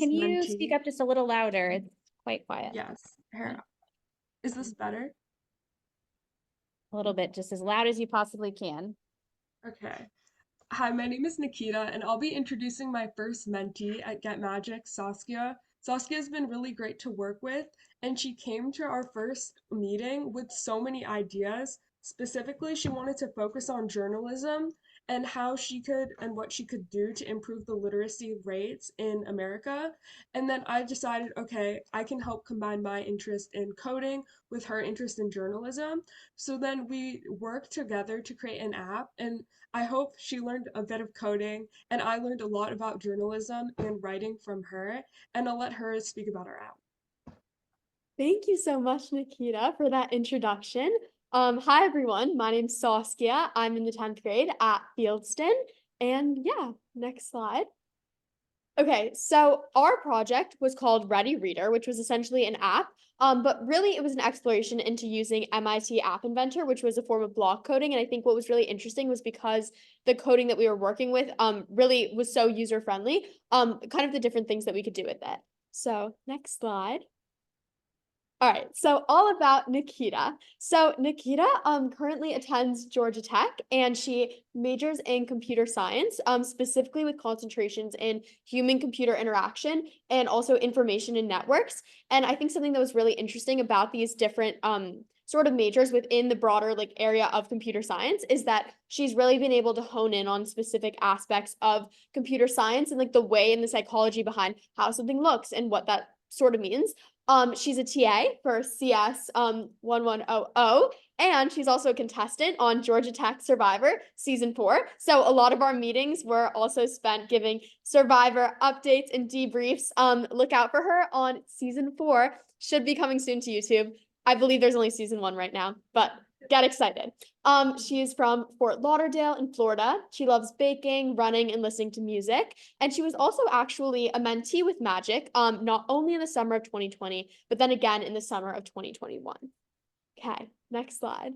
Can you speak mentee. up just a little louder? It's quite quiet. Yes. Here. Is this better? A little bit, just as loud as you possibly can. Okay. Hi, my name is Nikita, and I'll be introducing my first mentee at Get Magic, Saskia. Saskia has been really great to work with, and she came to our first meeting with so many ideas. Specifically, she wanted to focus on journalism and how she could and what she could do to improve the literacy rates in America. And then I decided, okay, I can help combine my interest in coding with her interest in journalism. So then we worked together to create an app, and I hope she learned a bit of coding, and I learned a lot about journalism and writing from her, and I'll let her speak about our app. Thank you so much, Nikita, for that introduction. Hi, everyone. My name's Saskia. I'm in the 10th grade at Fieldston. And yeah, next slide. Okay, so our project was called Ready Reader, which was essentially an app, but really it was an exploration into using MIT App Inventor, which was a form of block coding. And I think what was really interesting was because the coding that we were working with really was so user-friendly, kind of the different things that we could do with it. So next slide. All right, so all about Nikita. So Nikita currently attends Georgia Tech and she majors in computer science, specifically with concentrations in human-computer interaction and also information and networks. And I think something that was really interesting about these different sort of majors within the broader like area of computer science is that she's really been able to hone in on specific aspects of computer science and like the way and the psychology behind how something looks and what that sort of means. She's a TA for CS 1100, and she's also a contestant on Georgia Tech Survivor Season 4. So a lot of our meetings were also spent giving Survivor updates and debriefs. Look out for her on Season 4. Should be coming soon to YouTube. I believe there's only Season 1 right now, but get excited. She is from Fort Lauderdale in Florida. She loves baking, running, and listening to music. And she was also actually a mentee with Magic, not only in the summer of 2020, but then again in the summer of 2021. Okay, next slide.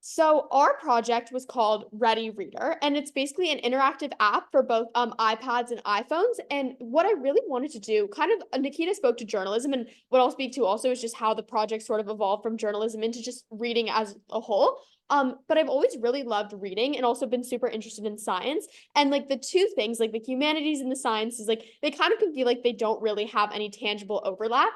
So our project was called Ready Reader, and it's basically an interactive app for both iPads and iPhones. And what I really wanted to do, kind of, Nikita spoke to journalism, and what I'll speak to also is just how the project sort of evolved from journalism into just reading as a whole. But I've always really loved reading and also been super interested in science. And like the two things, like the humanities and the sciences, like they kind of can feel like they don't really have any tangible overlap.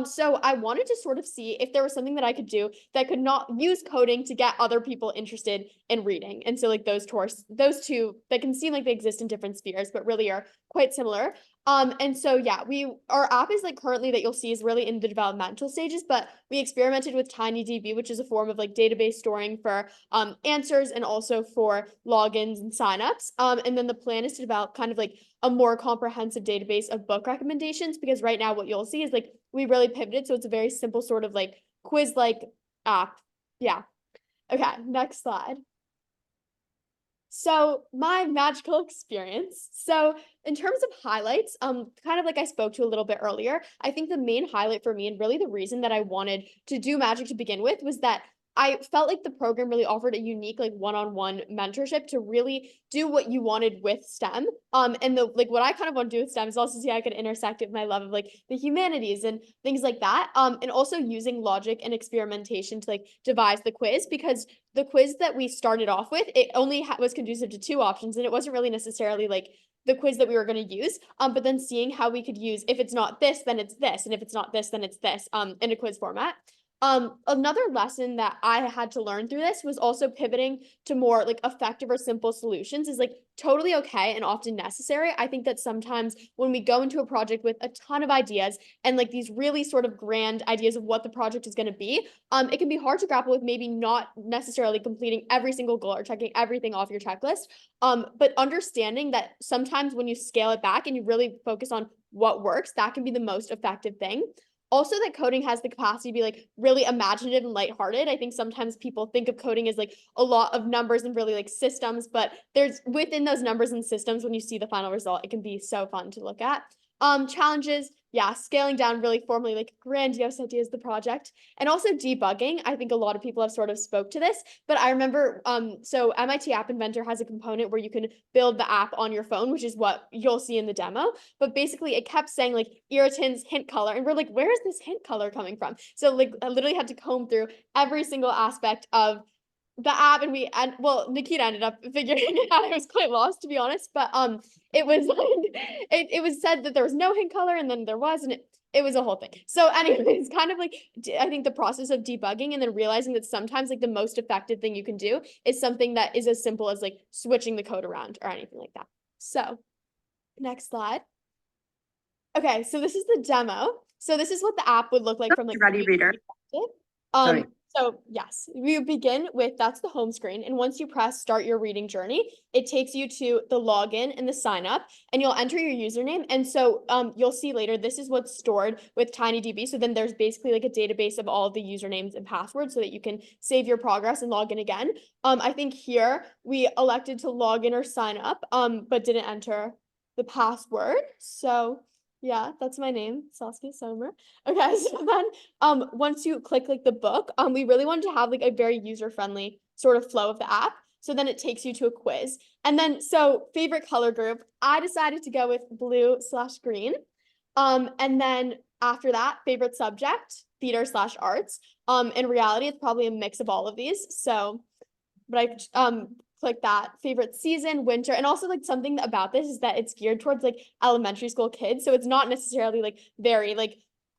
So I wanted to sort of see if there was something that I could do that could not use coding to get other people interested in reading. And so like those two that can seem like they exist in different spheres, but really are quite similar. And so yeah, our app is like currently that you'll see is really in the developmental stages, but we experimented with TinyDB, which is a form of like database storing for answers and also for logins and signups. And then the plan is to develop kind of like a more comprehensive database of book recommendations, because right now what you'll see is like we really pivoted, so it's a very simple sort of like quiz-like app. Yeah. Okay, next slide. So my magical experience. So in terms of highlights, kind of like I spoke to a little bit earlier, I think the main highlight for me and really the reason that I wanted to do magic to begin with was that I felt like the program really offered a unique like one-on-one mentorship to really do what you wanted with STEM. And the like what I kind of want to do with STEM is also see how I could intersect with my love of like the humanities and things like that. And also using logic and experimentation to like devise the quiz, because the quiz that we started off with, it only was conducive to two options, and it wasn't really necessarily like the quiz that we were going to use. But then seeing how we could use, if it's not this, then it's this, and if it's not this, then it's this, in a quiz format. Another lesson that I had to learn through this was also pivoting to more like effective or simple solutions is like totally okay and often necessary. I think that sometimes when we go into a project with a ton of ideas and like these really sort of grand ideas of what the project is going to be, it can be hard to grapple with maybe not necessarily completing every single goal or checking everything off your checklist. But understanding that sometimes when you scale it back and you really focus on what works, that can be the most effective thing. Also, that coding has the capacity to be like really imaginative and lighthearted. I think sometimes people think of coding as like a lot of numbers and really like systems, but there's within those numbers and systems, when you see the final result, it can be so fun to look at. Challenges, yeah, scaling down really formally like grandiose ideas of the project, and also debugging. I think a lot of people have sort of spoke to this, but I remember, so MIT App Inventor has a component where you can build the app on your phone, which is what you'll see in the demo. But basically it kept saying like irritants, hint color, and we're like, where is this hint color coming from? So like I literally had to comb through every single aspect of the app, and well, Nikita ended up figuring it out. I was quite lost, to be honest, but it was like it was said that there was no hint color, and then there was, and it was a whole thing. So anyways, kind of like I think the process of debugging and then realizing that sometimes like the most effective thing you can do is something that is as simple as like switching the code around or anything like that. So next slide. Okay, so this is the demo. So this is what the app would look like from like Ready, reader. perspective. Sorry. So yes, we begin with, that's the home screen. And once you press start your reading journey, it takes you to the login and the sign up, and you'll enter your username. And so you'll see later, this is what's stored with TinyDB. So then there's basically like a database of all of the usernames and passwords so that you can save your progress and log in again. I think here we elected to log in or sign up, but didn't enter the password. So yeah, that's my name, Saskia Sommer. Okay, so then once you click like the book, we really wanted to have like a very user-friendly sort of flow of the app. So then it takes you to a quiz. And then so favorite color group, I decided to go with blue/green. And then after that, favorite subject, theater/arts. In reality, it's probably a mix of all of these. So, but I click that. Favorite season, winter. And also like something about this is that it's geared towards like elementary school kids. So it's not necessarily like very like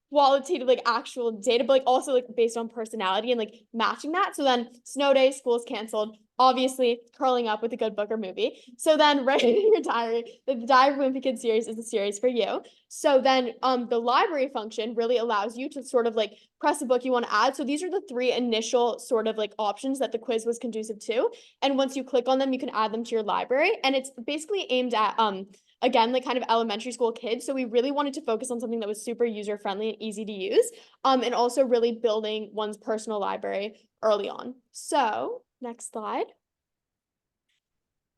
qualitative, like actual data, but like also like based on personality and like matching that. So then snow day, school's canceled, obviously curling up with a good book or movie. So then write in your diary that the Diary of a Wimpy Kid series is the series for you. So then the library function really allows you to sort of like press a book you want to add. So these are the three initial sort of like options that the quiz was conducive to. And once you click on them, you can add them to your library. And it's basically aimed at again, like kind of elementary school kids. So we really wanted to focus on something that was super user friendly and easy to use, and also really building one's personal library early on. So next slide.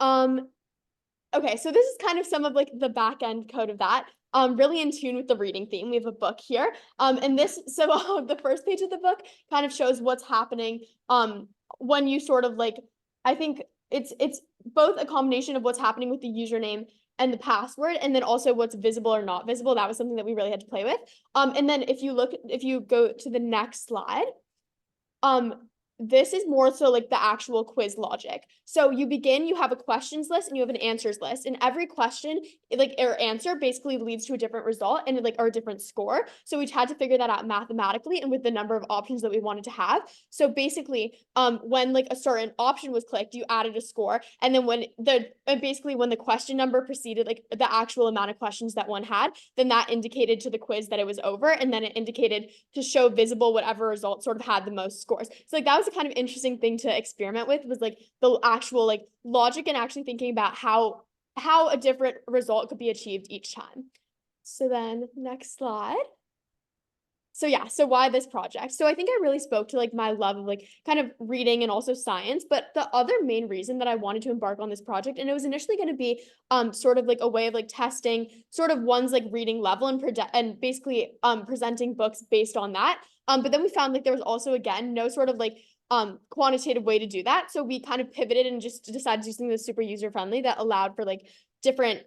Okay, so this is kind of some of like the back end code of that. Really in tune with the reading theme. We have a book here. And this, so the first page of the book kind of shows what's happening when you sort of like, I think it's both a combination of what's happening with the username and the password, and then also what's visible or not visible. That was something that we really had to play with. And then if you go to the next slide, this is more so like the actual quiz logic. So you begin, you have a questions list and you have an answers list, and every question or answer basically leads to a different result and like or a different score. So we had to figure that out mathematically and with the number of options that we wanted to have. So basically, when like a certain option was clicked, you added a score, and then when the question number preceded like the actual amount of questions that one had, then that indicated to the quiz that it was over, and then it indicated to show visible whatever result sort of had the most scores. So like that was a kind of interesting thing to experiment with, was like the actual like logic and actually thinking about how a different result could be achieved each time. So then next slide. So yeah, so why this project? So I think I really spoke to like my love of like kind of reading and also science, but the other main reason that I wanted to embark on this project, and it was initially going to be sort of like a way of like testing sort of one's like reading level and basically presenting books based on that. But then we found like there was also again no sort of like quantitative way to do that. So we kind of pivoted and just decided to do something that's super user friendly that allowed for like different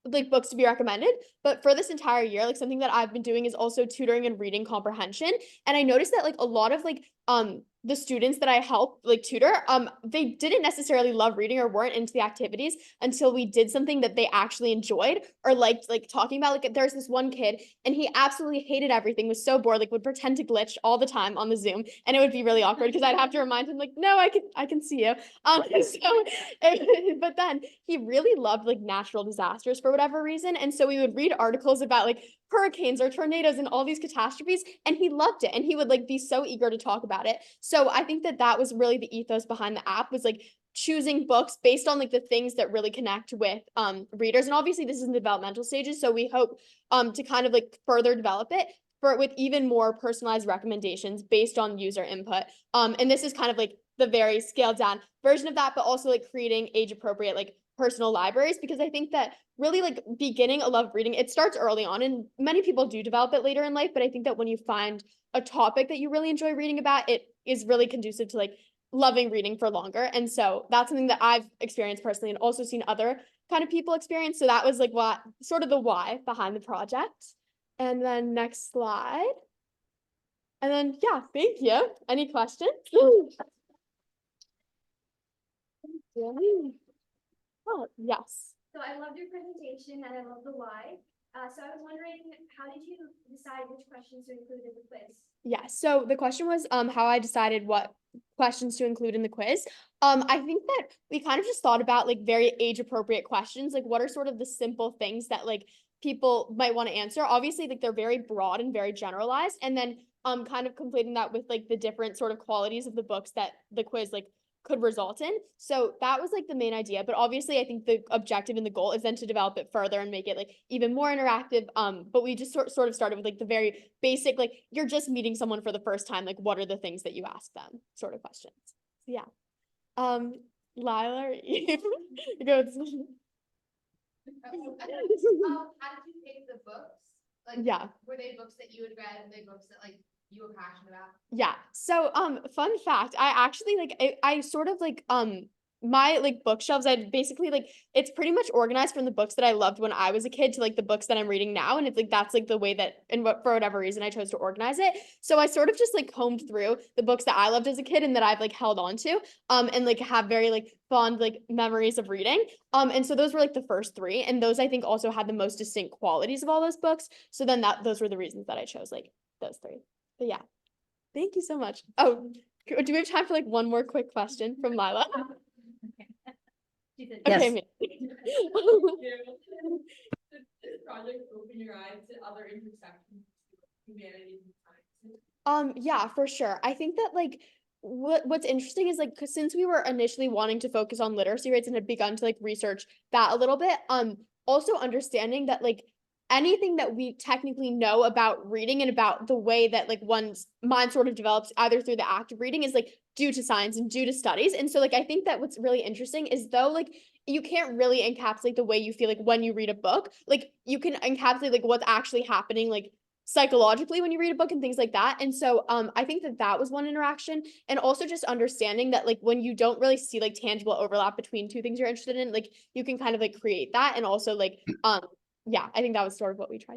like books to be recommended. But for this entire year, like something that I've been doing is also tutoring and reading comprehension. And I noticed that like a lot of like the students that I help like tutor, they didn't necessarily love reading or weren't into the activities until we did something that they actually enjoyed or liked like talking about. Like there's this one kid and he absolutely hated everything, was so bored, like would pretend to glitch all the time on the Zoom, and it would be really awkward because I'd have to remind him like, no, I can see you. But then he really loved like natural disasters for whatever reason. And so we would read articles about like hurricanes or tornadoes and all these catastrophes, and he loved it, and he would like be so eager to talk about it. So I think that that was really the ethos behind the app, was like choosing books based on like the things that really connect with readers. And obviously this is in the developmental stages, so we hope to kind of like further develop it with even more personalized recommendations based on user input. And this is kind of like the very scaled down version of that, but also like creating age appropriate like personal libraries, because I think that really like beginning a love of reading, it starts early on, and many people do develop it later in life. But I think that when you find a topic that you really enjoy reading about, it is really conducive to like loving reading for longer. And so that's something that I've experienced personally and also seen other kind of people experience. So that was like what sort of the why behind the project. And then next slide. And then, yeah, thank you. Any questions? Oh, yes. So I loved your presentation and I love the why. So I was wondering, how did you decide which questions to include in the quiz? Yeah, so the question was how I decided what questions to include in the quiz. I think that we kind of just thought about like very age appropriate questions, like what are sort of the simple things that like people might want to answer. Obviously, like they're very broad and very generalized, and then kind of completing that with like the different sort of qualities of the books that the quiz like could result in. So that was like the main idea. But obviously, I think the objective and the goal is then to develop it further and make it like even more interactive. But we just sort of started with like the very basic, like you're just meeting someone for the first time. Like, what are the things that you ask them? Sort of questions. So yeah. Lila, you go. How did you pick the books? Like, Yeah. were they books that you had read and they books that like you were passionate about? Yeah. So, fun fact, I actually like, I sort of like, my like bookshelves, I basically like, it's pretty much organized from the books that I loved when I was a kid to like the books that I'm reading now. And it's like, that's like the way that, and what, for whatever reason, I chose to organize it. So I sort of just like combed through the books that I loved as a kid and that I've like held on to, and like have very like fond like memories of reading. And so those were like the first three. And those I think also had the most distinct qualities of all those books. So then those were the reasons that I chose like those three. But yeah, thank you so much. Oh, do we have time for like one more quick question from Lila? She said, Okay, Yes. me. Did this project open your eyes to other intersections of humanity and science? Yeah, for sure. I think that like what's interesting is like 'cause since we were initially wanting to focus on literacy rates and had begun to like research that a little bit, also understanding that like anything that we technically know about reading and about the way that like one's mind sort of develops either through the act of reading is like due to science and due to studies. And so like I think that what's really interesting is though like you can't really encapsulate the way you feel like when you read a book, like you can encapsulate like what's actually happening like psychologically when you read a book and things like that. And so I think that that was one interaction, and also just understanding that like when you don't really see like tangible overlap between two things you're interested in, like you can kind of like create that. And also like yeah, I think that was sort of what we tried